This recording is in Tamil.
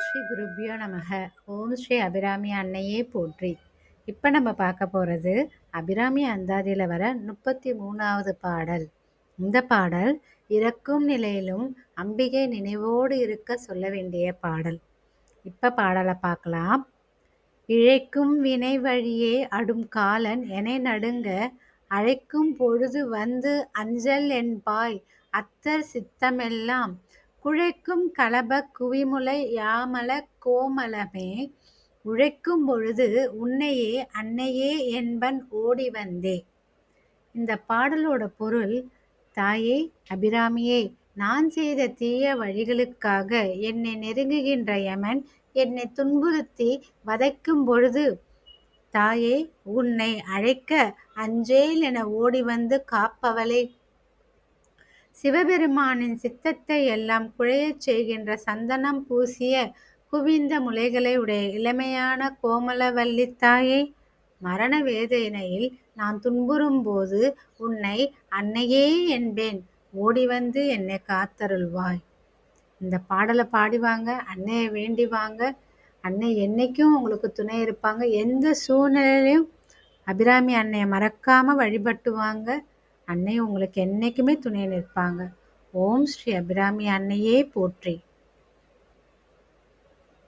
ஸ்ரீ குருப்பியோ நமக. ஓம் ஸ்ரீ அபிராமி அன்னையே போற்றி. இப்போ நம்ம பார்க்க போகிறது அபிராமி அந்தாதியில் வர 33வது பாடல். இந்த பாடல் இறக்கும் நிலையிலும் அம்பிகை நினைவோடு இருக்க சொல்ல வேண்டிய பாடல். இப்போ பாடலை பார்க்கலாம். இழைக்கும் வினை வழியே அடும் காலன் எனை நடுங்க அழைக்கும் பொழுது வந்து அஞ்சல் என்பாய் அத்தர் சித்தமெல்லாம் குழைக்கும் கலபக் குவிமுலை யாமல கோமளமே உழைக்கும் பொழுது உன்னையே அன்னையே என்பன் ஓடி வந்தே. இந்த பாடலோட பொருள், தாயே அபிராமியே, நான் செய்த தீய வழிகளுக்காக என்னை நெருங்குகின்ற யமன் என்னை துன்புறுத்தி வதைக்கும் பொழுது, தாயே உன்னை அழைக்க அஞ்சேல் என ஓடி வந்து காப்பவளே. சிவபெருமானின் சித்தத்தை எல்லாம் குழையச் செய்கின்ற சந்தனம் பூசிய குவிந்த முலைகளை உடைய இளமையான கோமலவல்லித்தாயே, மரண வேதனையில் நான் துன்புறும் போது உன்னை அன்னையே என்பேன், ஓடி வந்து என்னை காத்தருள்வாய். இந்த பாடலை பாடிவாங்க, அன்னையை வேண்டிவாங்க. அன்னை என்னைக்கும் உங்களுக்கு துணை இருப்பாங்க. எந்த சூழ்நிலையிலையும் அபிராமி அன்னையை மறக்காமல் வழிபட்டுவாங்க. அன்னை உங்களுக்கு என்றைக்குமே துணை நிற்பாங்க. ஓம் ஸ்ரீ அபிராமி அன்னையே போற்றி.